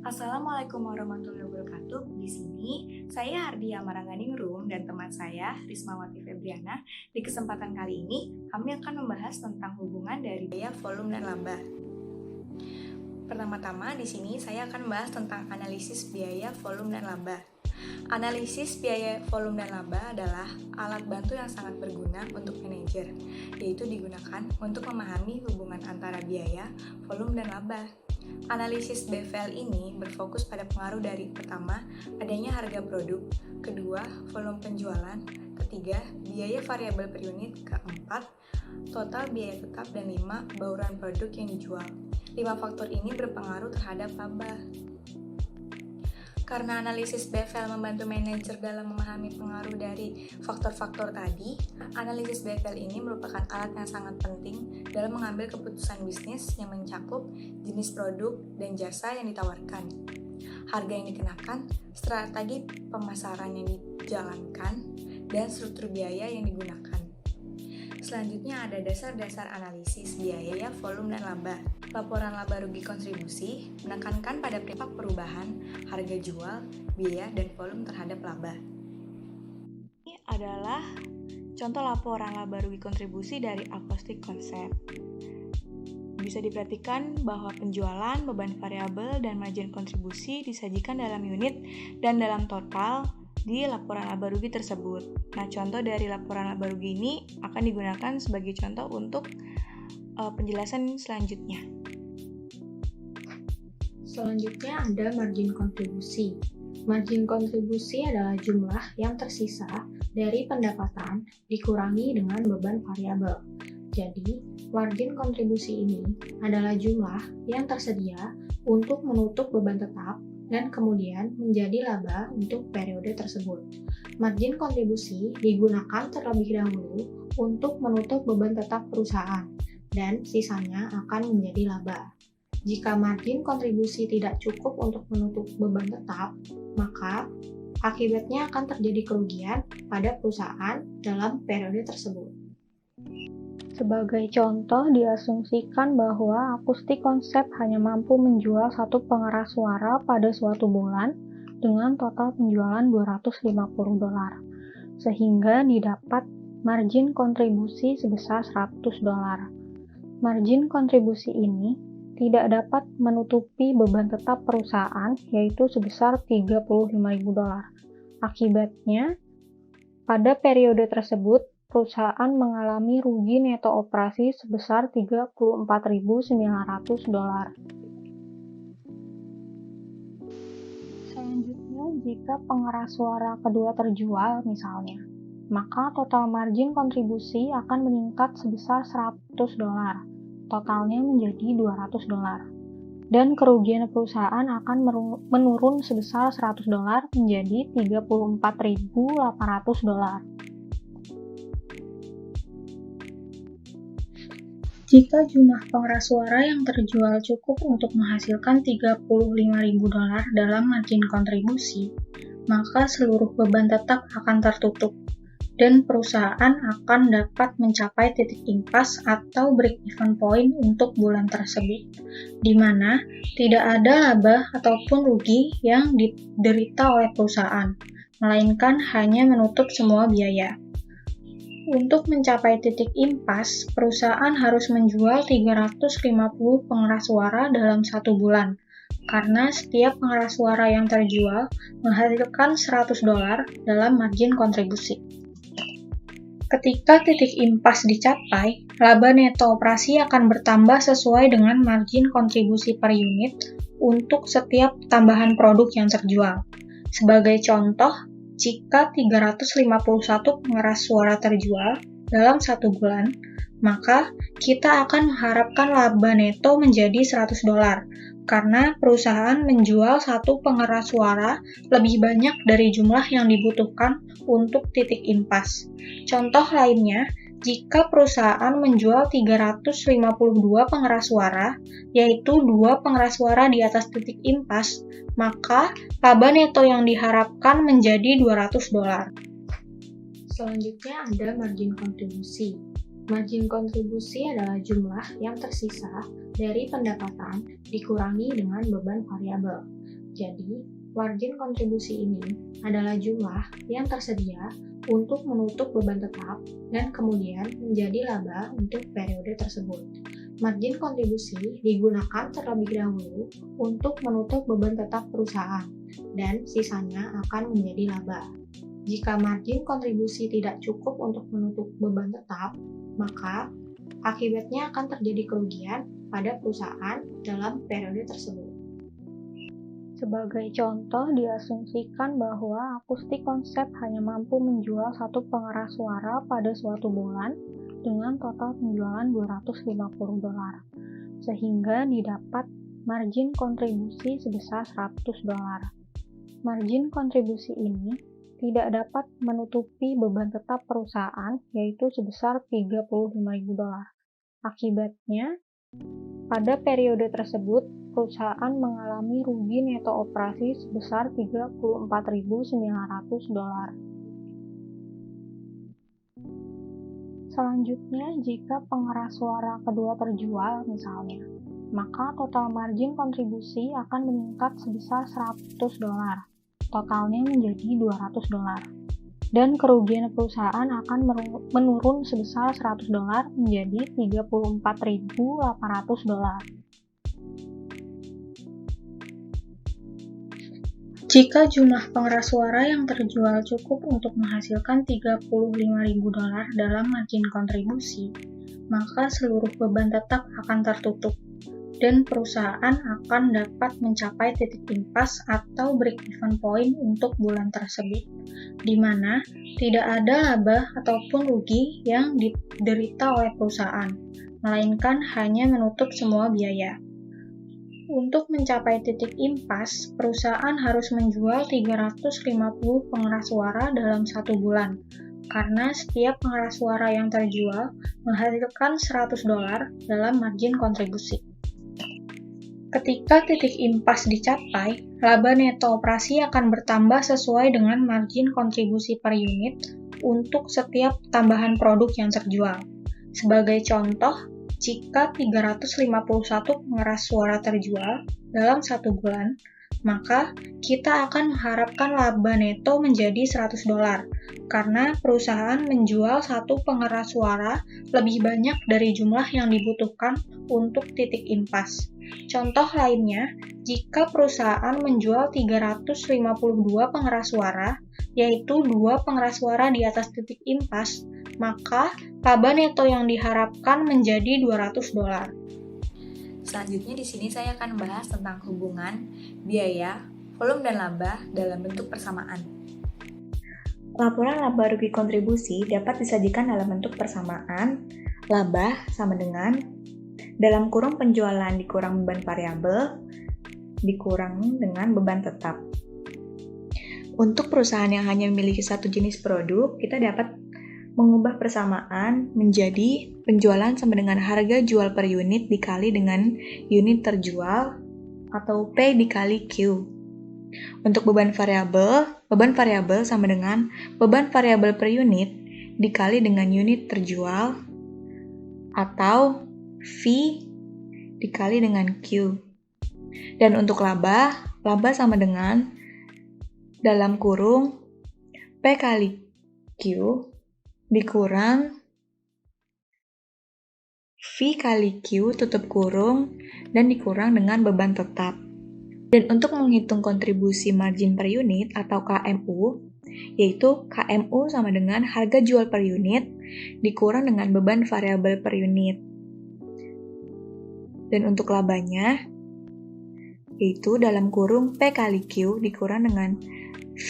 Assalamualaikum warahmatullahi wabarakatuh. Di sini saya Hardia Maranganingrum dan teman saya Rismawati Febriana. Di kesempatan kali ini kami akan membahas tentang hubungan dari biaya, volume, dan laba. Pertama-tama di sini saya akan membahas tentang analisis biaya, volume, dan laba. Analisis biaya, volume, dan laba adalah alat bantu yang sangat berguna untuk manajer, yaitu digunakan untuk memahami hubungan antara biaya, volume, dan laba. Analisis BVL ini berfokus pada pengaruh dari pertama, adanya harga produk, kedua, volume penjualan, ketiga, biaya variabel per unit, keempat, total biaya tetap, dan lima, bauran produk yang dijual. 5 faktor ini berpengaruh terhadap laba. Karena analisis BVL membantu manajer dalam memahami pengaruh dari faktor-faktor tadi, analisis BVL ini merupakan alat yang sangat penting dalam mengambil keputusan bisnis yang mencakup jenis produk dan jasa yang ditawarkan, harga yang dikenakan, strategi pemasaran yang dijalankan, dan struktur biaya yang digunakan. Selanjutnya ada dasar-dasar analisis biaya, volume, dan laba. Laporan laba rugi kontribusi menekankan pada dampak perubahan harga jual, biaya, dan volume terhadap laba. Ini adalah contoh laporan laba rugi kontribusi dari Acoustic Concept. Bisa diperhatikan bahwa penjualan, beban variabel, dan margin kontribusi disajikan dalam unit dan dalam total di laporan laba rugi tersebut. Nah, contoh dari laporan laba rugi ini akan digunakan sebagai contoh untuk penjelasan selanjutnya. Selanjutnya ada margin kontribusi. Margin kontribusi adalah jumlah yang tersisa dari pendapatan dikurangi dengan beban variabel. Jadi, margin kontribusi ini adalah jumlah yang tersedia untuk menutup beban tetap dan kemudian menjadi laba untuk periode tersebut. Margin kontribusi digunakan terlebih dahulu untuk menutup beban tetap perusahaan dan sisanya akan menjadi laba. Jika margin kontribusi tidak cukup untuk menutup beban tetap, maka akibatnya akan terjadi kerugian pada perusahaan dalam periode tersebut. Sebagai contoh, diasumsikan bahwa Acoustic Concept hanya mampu menjual satu pengeras suara pada suatu bulan dengan total penjualan $250, sehingga didapat margin kontribusi sebesar $100. Margin kontribusi ini tidak dapat menutupi beban tetap perusahaan, yaitu sebesar $35.000. Akibatnya, pada periode tersebut, perusahaan mengalami rugi neto operasi sebesar $34.900. Selanjutnya, jika pengeras suara kedua terjual misalnya, maka total margin kontribusi akan meningkat sebesar $100. Totalnya menjadi $200. Dan kerugian perusahaan akan menurun sebesar $100 menjadi $34.800. Jika jumlah pengeras suara yang terjual cukup untuk menghasilkan $35.000 dalam margin kontribusi, maka seluruh beban tetap akan tertutup, dan perusahaan akan dapat mencapai titik impas atau break-even point untuk bulan tersebut, di mana tidak ada laba ataupun rugi yang diderita oleh perusahaan, melainkan hanya menutup semua biaya. Untuk mencapai titik impas, perusahaan harus menjual 350 pengeras suara dalam satu bulan, karena setiap pengeras suara yang terjual menghasilkan $100 dalam margin kontribusi. Ketika titik impas dicapai, laba neto operasi akan bertambah sesuai dengan margin kontribusi per unit untuk setiap tambahan produk yang terjual. Sebagai contoh, jika 351 pengeras suara terjual dalam satu bulan, maka kita akan mengharapkan laba neto menjadi $100, karena perusahaan menjual satu pengeras suara lebih banyak dari jumlah yang dibutuhkan untuk titik impas. Contoh lainnya, jika perusahaan menjual 352 pengeras suara, yaitu 2 pengeras suara di atas titik impas, maka laba neto yang diharapkan menjadi $200. Selanjutnya ada margin kontribusi. Margin kontribusi adalah jumlah yang tersisa dari pendapatan dikurangi dengan beban variabel. Jadi, margin kontribusi ini adalah jumlah yang tersedia untuk menutup beban tetap dan kemudian menjadi laba untuk periode tersebut. Margin kontribusi digunakan terlebih dahulu untuk menutup beban tetap perusahaan dan sisanya akan menjadi laba. Jika margin kontribusi tidak cukup untuk menutup beban tetap, maka akibatnya akan terjadi kerugian pada perusahaan dalam periode tersebut. Sebagai contoh, diasumsikan bahwa akustik konsep hanya mampu menjual satu pengeras suara pada suatu bulan dengan total penjualan $250, sehingga didapat margin kontribusi sebesar $100. Margin kontribusi ini tidak dapat menutupi beban tetap perusahaan, yaitu sebesar $35.000. Akibatnya, pada periode tersebut, perusahaan mengalami rugi neto operasi sebesar $34.900. Selanjutnya, jika pengeras suara kedua terjual misalnya, maka total margin kontribusi akan meningkat sebesar $100. Totalnya menjadi $200. Dan kerugian perusahaan akan menurun sebesar $100 menjadi $34.800. Jika jumlah pengeras suara yang terjual cukup untuk menghasilkan $35.000 dalam margin kontribusi, maka seluruh beban tetap akan tertutup, dan perusahaan akan dapat mencapai titik impas atau break-even point untuk bulan tersebut, di mana tidak ada laba ataupun rugi yang diderita oleh perusahaan, melainkan hanya menutup semua biaya. Untuk mencapai titik impas, perusahaan harus menjual 350 pengeras suara dalam satu bulan, karena setiap pengeras suara yang terjual menghasilkan $100 dalam margin kontribusi. Ketika titik impas dicapai, laba neto operasi akan bertambah sesuai dengan margin kontribusi per unit untuk setiap tambahan produk yang terjual. Sebagai contoh, jika 351 pengeras suara terjual dalam satu bulan, maka kita akan mengharapkan laba neto menjadi $100 karena perusahaan menjual satu pengeras suara lebih banyak dari jumlah yang dibutuhkan untuk titik impas. Contoh lainnya, jika perusahaan menjual 352 pengeras suara, yaitu 2 pengeras suara di atas titik impas, maka laba neto yang diharapkan menjadi $200. Selanjutnya di sini saya akan membahas tentang hubungan biaya, volume dan laba dalam bentuk persamaan. Laporan laba rugi kontribusi dapat disajikan dalam bentuk persamaan. Laba sama dengan dalam kurung penjualan dikurang beban variabel dikurang dengan beban tetap. Untuk perusahaan yang hanya memiliki satu jenis produk, kita dapat mengubah persamaan menjadi penjualan sama dengan harga jual per unit dikali dengan unit terjual atau P dikali Q. Untuk beban variabel sama dengan beban variabel per unit dikali dengan unit terjual atau V dikali dengan Q. Dan untuk laba sama dengan dalam kurung P kali Q dikurang V kali Q tutup kurung dan dikurang dengan beban tetap. Dan untuk menghitung kontribusi margin per unit atau KMU, yaitu KMU sama dengan harga jual per unit dikurang dengan beban variabel per unit. Dan untuk labanya, yaitu dalam kurung P kali Q dikurang dengan V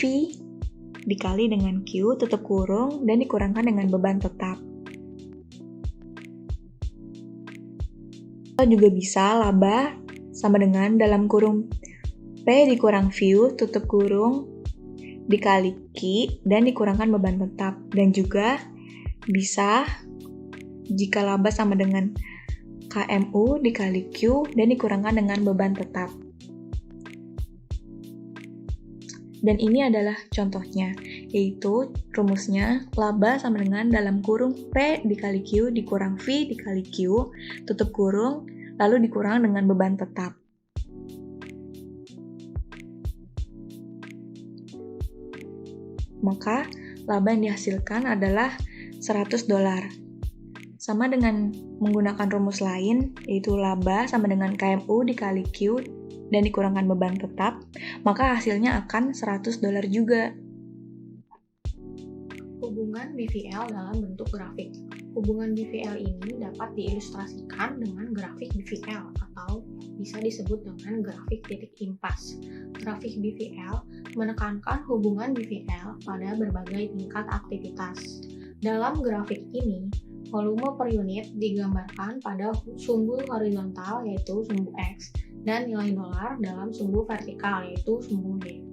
dikali dengan Q tutup kurung dan dikurangkan dengan beban tetap. Kita juga bisa laba sama dengan dalam kurung P dikurang V tutup kurung dikali Q dan dikurangkan beban tetap. Dan juga bisa jika laba sama dengan KMU dikali Q dan dikurangkan dengan beban tetap. Dan ini adalah contohnya, yaitu rumusnya laba sama dengan dalam kurung P dikali Q dikurang V dikali Q, tutup kurung, lalu dikurang dengan beban tetap. Maka, laba yang dihasilkan adalah $100. Sama dengan menggunakan rumus lain, yaitu laba sama dengan KMU dikali Q dan dikurangkan beban tetap, maka hasilnya akan $100 juga. Hubungan BVL dalam bentuk grafik. Hubungan BVL ini dapat diilustrasikan dengan grafik BVL atau bisa disebut dengan grafik titik impas. Grafik BVL menekankan hubungan BVL pada berbagai tingkat aktivitas. Dalam grafik ini, volume per unit digambarkan pada sumbu horizontal yaitu sumbu X dan nilai dolar dalam sumbu vertikal yaitu sumbu Y.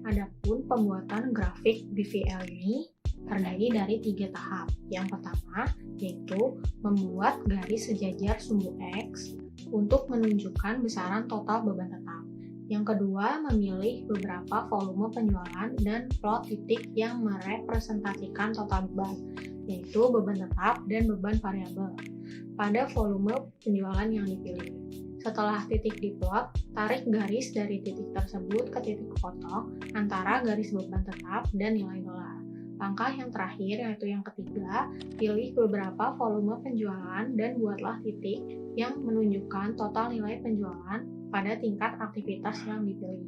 Adapun pembuatan grafik BVL ini terdiri dari 3 tahap. Yang pertama yaitu membuat garis sejajar sumbu X untuk menunjukkan besaran total beban tetap. Yang kedua, memilih beberapa volume penjualan dan plot titik yang merepresentasikan total beban, yaitu beban tetap dan beban variabel pada volume penjualan yang dipilih. Setelah titik diplot, tarik garis dari titik tersebut ke titik potong antara garis beban tetap dan nilai dolar. Langkah yang terakhir, yaitu yang ketiga, pilih beberapa volume penjualan dan buatlah titik yang menunjukkan total nilai penjualan pada tingkat aktivitas yang dipilih.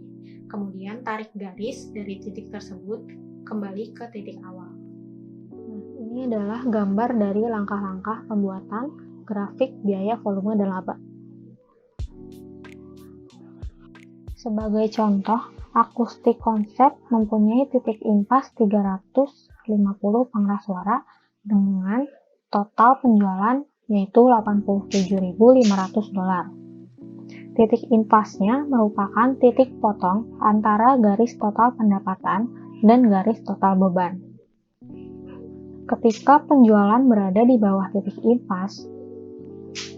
Kemudian tarik garis dari titik tersebut kembali ke titik awal. Ini adalah gambar dari langkah-langkah pembuatan grafik biaya, volume, dan laba. Sebagai contoh, akustik konsep mempunyai titik impas 350 pengeras suara dengan total penjualan yaitu $87.500. Titik impasnya merupakan titik potong antara garis total pendapatan dan garis total beban. Ketika penjualan berada di bawah titik impas,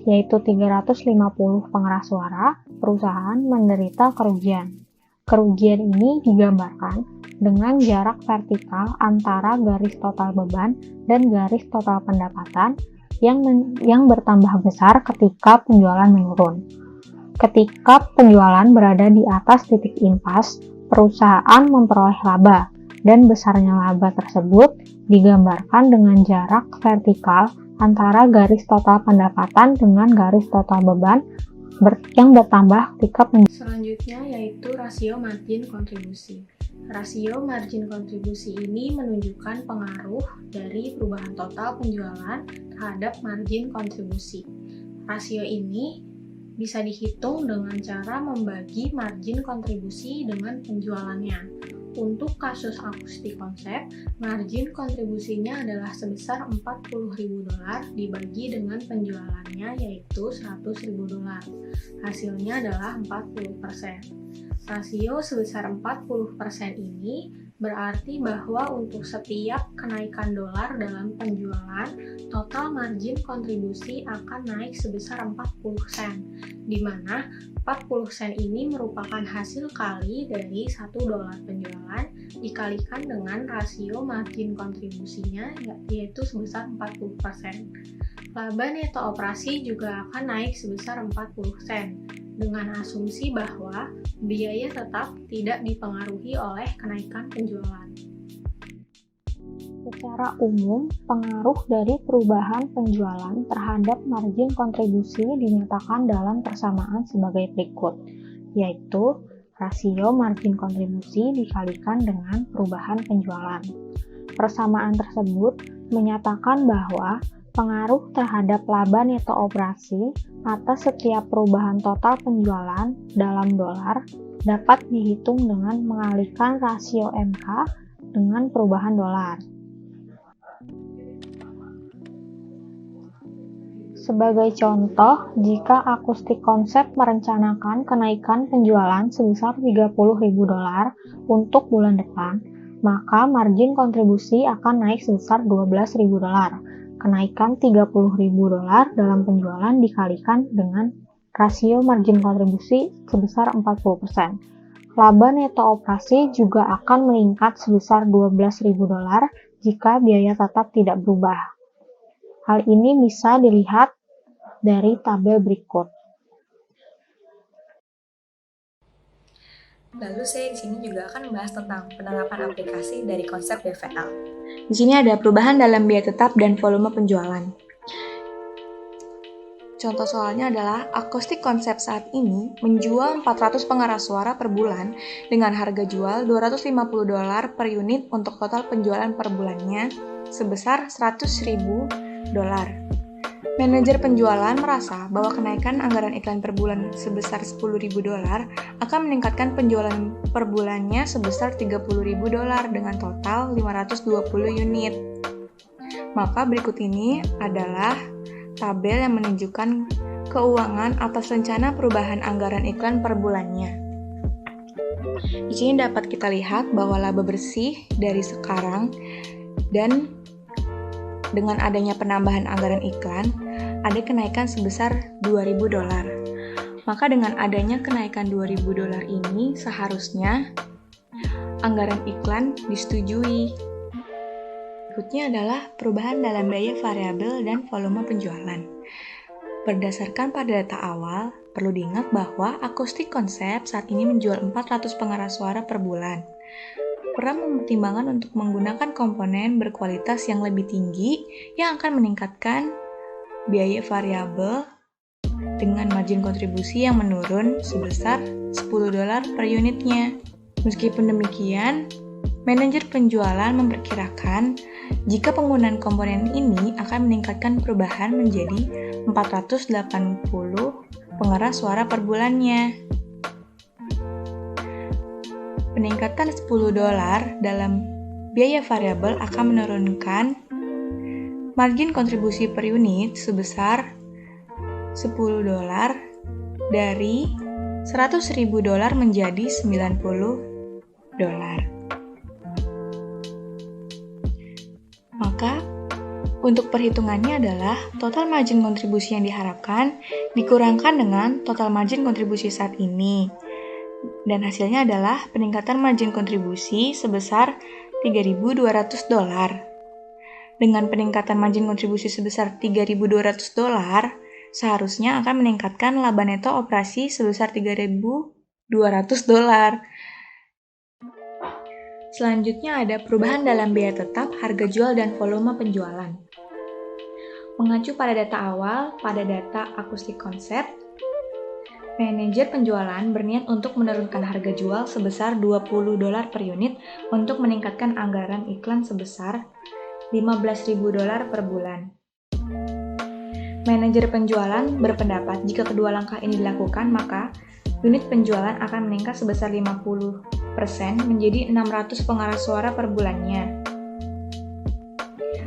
yaitu 350 pengeras suara, perusahaan menderita kerugian. Kerugian ini digambarkan dengan jarak vertikal antara garis total beban dan garis total pendapatan yang bertambah besar ketika penjualan menurun. Ketika penjualan berada di atas titik impas, perusahaan memperoleh laba, dan besarnya laba tersebut digambarkan dengan jarak vertikal antara garis total pendapatan dengan garis total beban yang bertambah ketika Selanjutnya yaitu rasio margin kontribusi. Rasio margin kontribusi ini menunjukkan pengaruh dari perubahan total penjualan terhadap margin kontribusi. Rasio ini bisa dihitung dengan cara membagi margin kontribusi dengan penjualannya. Untuk kasus akustik konsep, margin kontribusinya adalah sebesar $40.000 dibagi dengan penjualannya yaitu $100.000. Hasilnya adalah 40%. Rasio sebesar 40% ini berarti bahwa untuk setiap kenaikan dolar dalam penjualan, total margin kontribusi akan naik sebesar 40 sen, di mana 40 sen ini merupakan hasil kali dari $1 penjualan dikalikan dengan rasio margin kontribusinya yaitu sebesar 40%. Laba neto operasi juga akan naik sebesar 40 sen, dengan asumsi bahwa biaya tetap tidak dipengaruhi oleh kenaikan penjualan. Secara umum, pengaruh dari perubahan penjualan terhadap margin kontribusi dinyatakan dalam persamaan sebagai berikut, yaitu rasio margin kontribusi dikalikan dengan perubahan penjualan. Persamaan tersebut menyatakan bahwa pengaruh terhadap laba neto operasi atas setiap perubahan total penjualan dalam dolar dapat dihitung dengan mengalihkan rasio MK dengan perubahan dolar. Sebagai contoh, jika akustik konsep merencanakan kenaikan penjualan sebesar $30.000 untuk bulan depan, maka margin kontribusi akan naik sebesar $12.000. Kenaikan $30.000 dalam penjualan dikalikan dengan rasio margin kontribusi sebesar 40%. Laba neto operasi juga akan meningkat sebesar $12.000 jika biaya tetap tidak berubah. Hal ini bisa dilihat dari tabel berikut. Lalu saya di sini juga akan membahas tentang penerapan aplikasi dari konsep BVL. Di sini ada perubahan dalam biaya tetap dan volume penjualan. Contoh soalnya adalah Akustik Konsep saat ini menjual 400 pengeras suara per bulan dengan harga jual $250 per unit untuk total penjualan per bulannya sebesar $100.000. Manajer penjualan merasa bahwa kenaikan anggaran iklan per bulan sebesar $10.000 akan meningkatkan penjualan per bulannya sebesar $30.000 dengan total 520 unit. Maka berikut ini adalah tabel yang menunjukkan keuangan atas rencana perubahan anggaran iklan per bulannya. Di sini dapat kita lihat bahwa laba bersih dari sekarang dan dengan adanya penambahan anggaran iklan, ada kenaikan sebesar $2.000. Maka dengan adanya kenaikan $2.000 ini seharusnya anggaran iklan disetujui. Berikutnya adalah perubahan dalam biaya variabel dan volume penjualan. Berdasarkan pada data awal, perlu diingat bahwa Akustik Konsep saat ini menjual 400 pengeras suara per bulan. Pernah mempertimbangkan untuk menggunakan komponen berkualitas yang lebih tinggi yang akan meningkatkan biaya variabel dengan margin kontribusi yang menurun sebesar $10 per unitnya. Meskipun demikian, manajer penjualan memperkirakan jika penggunaan komponen ini akan meningkatkan perubahan menjadi 480 pengeras suara per bulannya. Peningkatan $10 dalam biaya variabel akan menurunkan margin kontribusi per unit sebesar $10 dari $100.000 menjadi $90. Maka, untuk perhitungannya adalah total margin kontribusi yang diharapkan dikurangkan dengan total margin kontribusi saat ini. Dan hasilnya adalah peningkatan margin kontribusi sebesar $3.200. Dengan peningkatan margin kontribusi sebesar $3.200, seharusnya akan meningkatkan laba neto operasi sebesar $3.200. Selanjutnya ada perubahan dalam biaya tetap, harga jual, dan volume penjualan. Mengacu pada data awal, pada data Akustik Konsep, manajer penjualan berniat untuk menurunkan harga jual sebesar $20 per unit untuk meningkatkan anggaran iklan sebesar $15.000 per bulan. Manajer penjualan berpendapat jika kedua langkah ini dilakukan, maka unit penjualan akan meningkat sebesar 50% menjadi 600 pengeras suara per bulannya.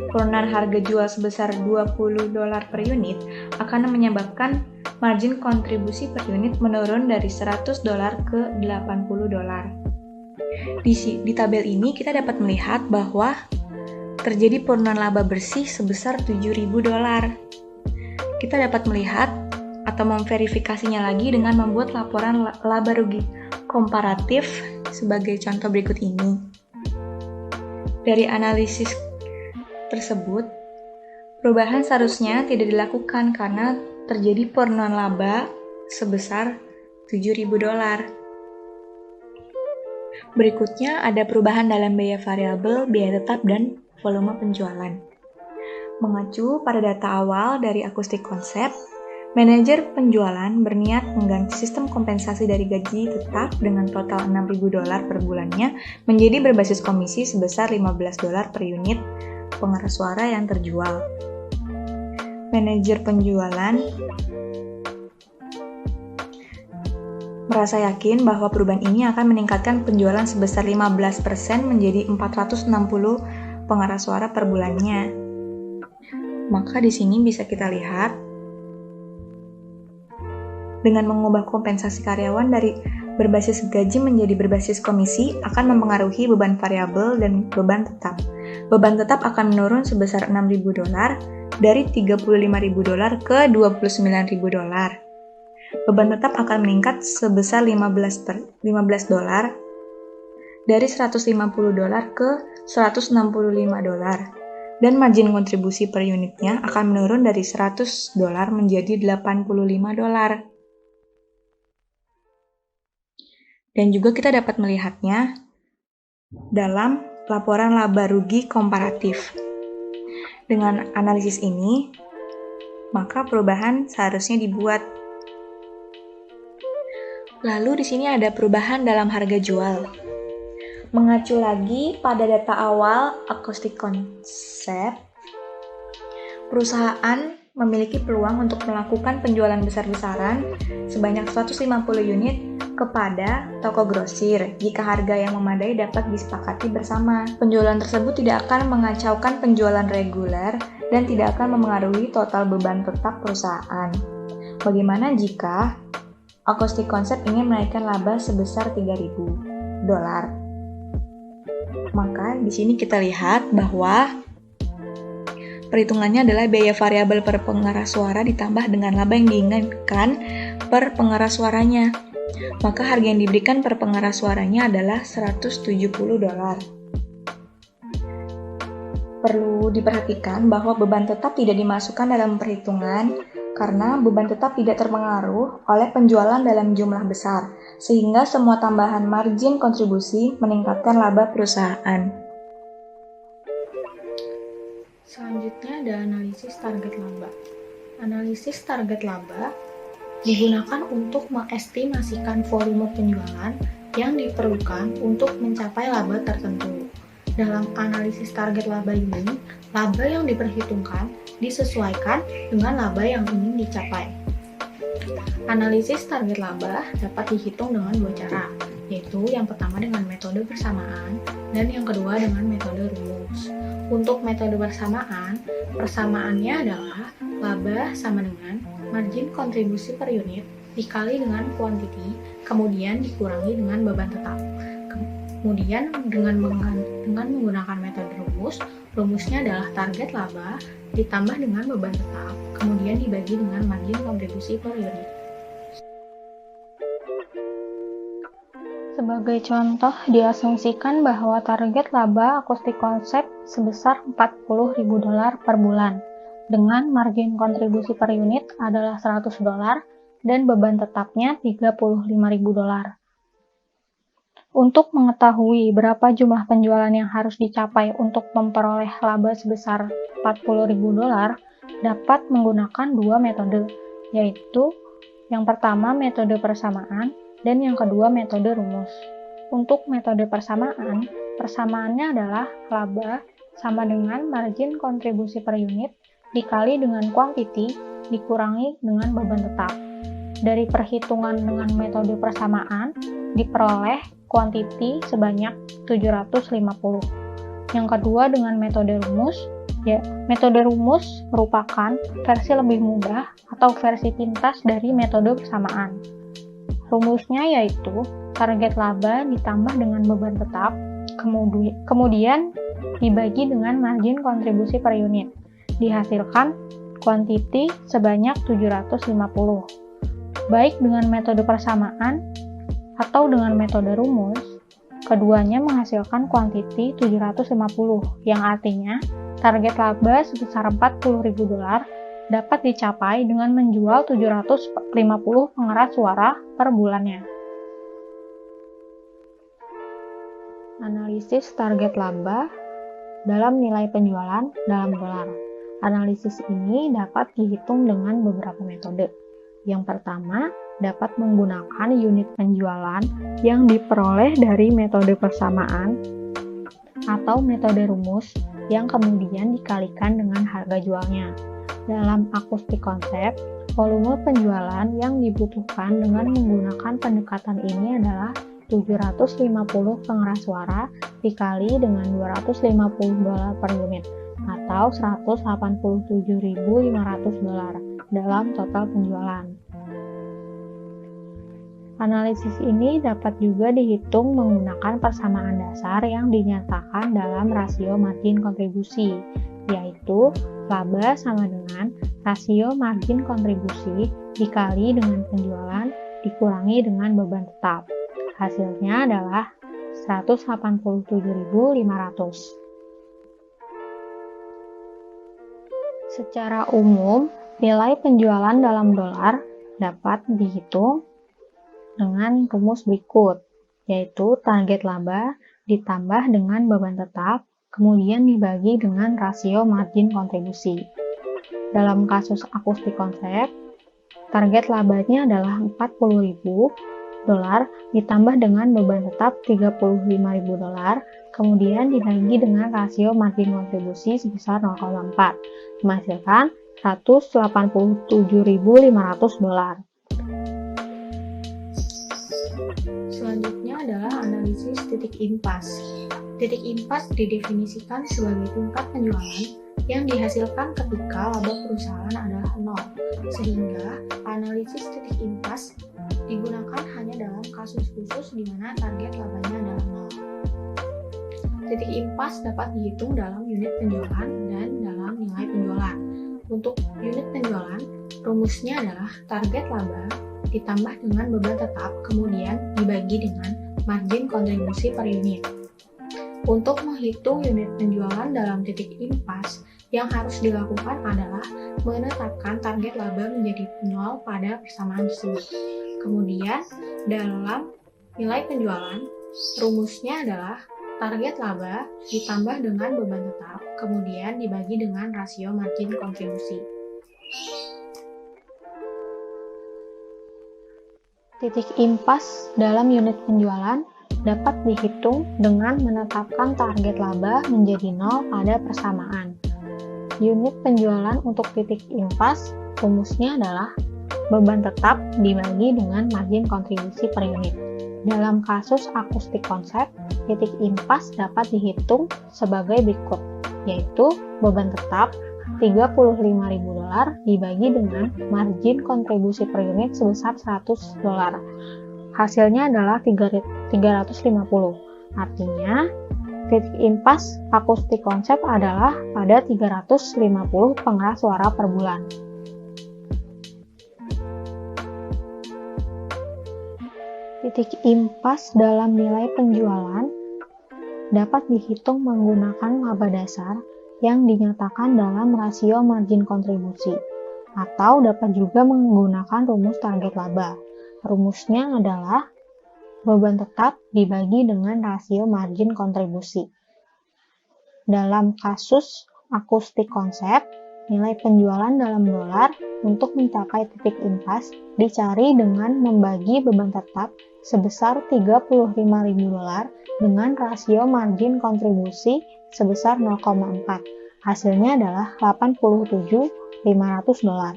Penurunan harga jual sebesar $20 per unit akan menyebabkan margin kontribusi per unit menurun dari $100 ke $80. Di tabel ini kita dapat melihat bahwa terjadi penurunan laba bersih sebesar $7.000. Kita dapat melihat atau memverifikasinya lagi dengan membuat laporan laba rugi komparatif sebagai contoh berikut ini. Dari analisis tersebut, perubahan seharusnya tidak dilakukan karena terjadi penurunan laba sebesar $7.000. Berikutnya ada perubahan dalam biaya variabel, biaya tetap, dan volume penjualan. Mengacu pada data awal dari Akustik Konsep, manajer penjualan berniat mengganti sistem kompensasi dari gaji tetap dengan total $6.000 per bulannya menjadi berbasis komisi sebesar $15 per unit pengeras suara yang terjual. Manajer penjualan merasa yakin bahwa perubahan ini akan meningkatkan penjualan sebesar 15% menjadi 460 pengeras suara per bulannya. Maka di sini bisa kita lihat dengan mengubah kompensasi karyawan dari berbasis gaji menjadi berbasis komisi akan mempengaruhi beban variabel dan beban tetap. Beban tetap akan menurun sebesar $6.000 dari $35.000 ke $29.000. beban tetap akan meningkat sebesar $15 dari $150 ke $165, dan margin kontribusi per unitnya akan menurun dari $100 menjadi $85. Dan juga kita dapat melihatnya dalam laporan laba rugi komparatif. Dengan analisis ini, maka perubahan seharusnya dibuat. Lalu di sini ada perubahan dalam harga jual. Mengacu lagi pada data awal Acoustic Concept, perusahaan memiliki peluang untuk melakukan penjualan besar-besaran sebanyak 150 unit kepada toko grosir jika harga yang memadai dapat disepakati bersama. Penjualan tersebut tidak akan mengacaukan penjualan reguler dan tidak akan memengaruhi total beban tetap perusahaan. Bagaimana jika Acoustic Concept ingin menaikkan laba sebesar $3.000? Maka di sini kita lihat bahwa perhitungannya adalah biaya variabel per pengeras suara ditambah dengan laba yang diinginkan per pengeras suaranya. Maka harga yang diberikan per pengeras suaranya adalah $170. Perlu diperhatikan bahwa beban tetap tidak dimasukkan dalam perhitungan karena beban tetap tidak terpengaruh oleh penjualan dalam jumlah besar, sehingga semua tambahan margin kontribusi meningkatkan laba perusahaan. Selanjutnya ada analisis target laba. Analisis target laba digunakan untuk mengestimasikan volume penjualan yang diperlukan untuk mencapai laba tertentu. Dalam analisis target laba ini, laba yang diperhitungkan disesuaikan dengan laba yang ingin dicapai. Analisis target laba dapat dihitung dengan dua cara, yaitu yang pertama dengan metode persamaan dan yang kedua dengan metode rumus. Untuk metode persamaan, persamaannya adalah laba sama dengan margin kontribusi per unit dikali dengan quantity, kemudian dikurangi dengan beban tetap. Kemudian dengan menggunakan metode rumus, rumusnya adalah target laba ditambah dengan beban tetap, kemudian dibagi dengan margin kontribusi per unit. Sebagai contoh, diasumsikan bahwa target laba Acoustic Concept sebesar $40.000 per bulan, dengan margin kontribusi per unit adalah $100 dan beban tetapnya $35.000. Untuk mengetahui berapa jumlah penjualan yang harus dicapai untuk memperoleh laba sebesar $40.000, dapat menggunakan dua metode, yaitu yang pertama metode persamaan dan yang kedua metode rumus. Untuk metode persamaan, persamaannya adalah laba sama dengan margin kontribusi per unit dikali dengan quantity dikurangi dengan beban tetap. Dari perhitungan dengan metode persamaan, diperoleh quantity sebanyak 750. Yang kedua dengan metode rumus, metode rumus merupakan versi lebih mudah atau versi pintas dari metode persamaan. Rumusnya yaitu target laba ditambah dengan beban tetap, kemudian dibagi dengan margin kontribusi per unit. Dihasilkan quantity sebanyak 750. Baik dengan metode persamaan atau dengan metode rumus, keduanya menghasilkan quantity 750, yang artinya target laba sebesar $40.000 dapat dicapai dengan menjual 750 pengeras suara per bulannya. Analisis target laba dalam nilai penjualan dalam dolar. Analisis ini dapat dihitung dengan beberapa metode. Yang pertama, dapat menggunakan unit penjualan yang diperoleh dari metode persamaan atau metode rumus yang kemudian dikalikan dengan harga jualnya. Dalam Acoustic Concept, volume penjualan yang dibutuhkan dengan menggunakan pendekatan ini adalah 750 pengeras suara dikali dengan $250 per unit atau $187.500 dalam total penjualan. Analisis ini dapat juga dihitung menggunakan persamaan dasar yang dinyatakan dalam rasio margin kontribusi, yaitu laba sama dengan rasio margin kontribusi dikali dengan penjualan dikurangi dengan beban tetap. Hasilnya adalah 187.500. Secara umum, nilai penjualan dalam dolar dapat dihitung dengan rumus berikut, yaitu target laba ditambah dengan beban tetap, kemudian dibagi dengan rasio margin kontribusi. Dalam kasus akustik konsep, target labanya adalah 40.000 dolar ditambah dengan beban tetap 35.000 dolar, kemudian dibagi dengan rasio margin kontribusi sebesar 0,4, menghasilkan 187.500 dolar. Selanjutnya adalah analisis titik impas. Titik impas didefinisikan sebagai tingkat penjualan yang dihasilkan ketika laba perusahaan adalah 0, sehingga analisis titik impas digunakan hanya dalam kasus khusus di mana target labanya adalah 0. Titik impas dapat dihitung dalam unit penjualan dan dalam nilai penjualan. Untuk unit penjualan, rumusnya adalah target laba ditambah dengan beban tetap, kemudian dibagi dengan margin kontribusi per unit. Untuk menghitung unit penjualan dalam titik impas, yang harus dilakukan adalah menetapkan target laba menjadi 0 pada persamaan tersebut. Kemudian, dalam nilai penjualan, rumusnya adalah target laba ditambah dengan beban tetap, kemudian dibagi dengan rasio margin kontribusi. Titik impas dalam unit penjualan dapat dihitung dengan menetapkan target laba menjadi 0 pada persamaan. Unit penjualan untuk titik impas, rumusnya adalah beban tetap dibagi dengan margin kontribusi per unit. Dalam kasus akustik konsep, titik impas dapat dihitung sebagai berikut, yaitu beban tetap 35.000 dolar dibagi dengan margin kontribusi per unit sebesar 100 dolar. Hasilnya adalah 350. Artinya, titik impas akustik konsep adalah pada 350 pengeras suara per bulan. Titik impas dalam nilai penjualan dapat dihitung menggunakan laba dasar yang dinyatakan dalam rasio margin kontribusi, atau dapat juga menggunakan rumus target laba. Rumusnya adalah beban tetap dibagi dengan rasio margin kontribusi. Dalam kasus akustik konsep, nilai penjualan dalam dolar untuk mencapai titik impas dicari dengan membagi beban tetap sebesar 35.000 dolar dengan rasio margin kontribusi sebesar 0,4. Hasilnya adalah 87.500 dolar.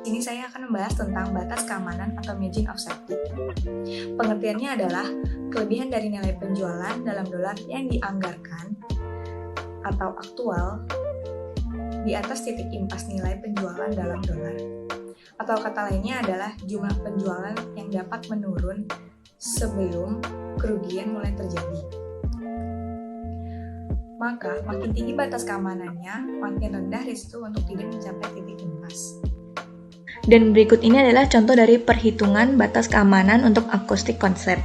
Ini saya akan membahas tentang batas keamanan atau margin of safety. Pengertiannya adalah kelebihan dari nilai penjualan dalam dolar yang dianggarkan atau aktual di atas titik impas nilai penjualan dalam dolar. Atau kata lainnya adalah jumlah penjualan yang dapat menurun sebelum kerugian mulai terjadi. Maka makin tinggi batas keamanannya, makin rendah risiko untuk tidak mencapai titik impas. Dan berikut ini adalah contoh dari perhitungan batas keamanan untuk akustik konsep.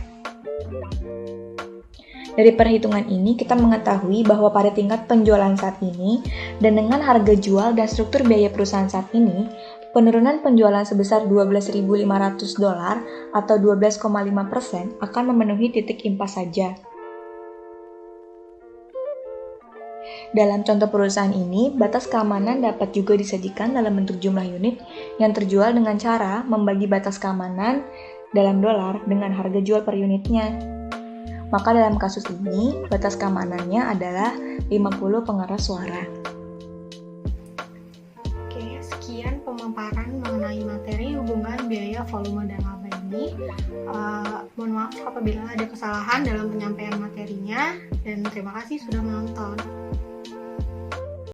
Dari perhitungan ini, kita mengetahui bahwa pada tingkat penjualan saat ini, dan dengan harga jual dan struktur biaya perusahaan saat ini, penurunan penjualan sebesar 12.500 dolar atau 12,5% akan memenuhi titik impas saja. Dalam contoh perusahaan ini, batas keamanan dapat juga disajikan dalam bentuk jumlah unit yang terjual dengan cara membagi batas keamanan dalam dolar dengan harga jual per unitnya. Maka dalam kasus ini, batas keamanannya adalah 50 pengeras suara. Oke, sekian pemaparan mengenai materi hubungan biaya, volume, dan laba ini. Mohon maaf apabila ada kesalahan dalam penyampaian materinya, dan terima kasih sudah menonton.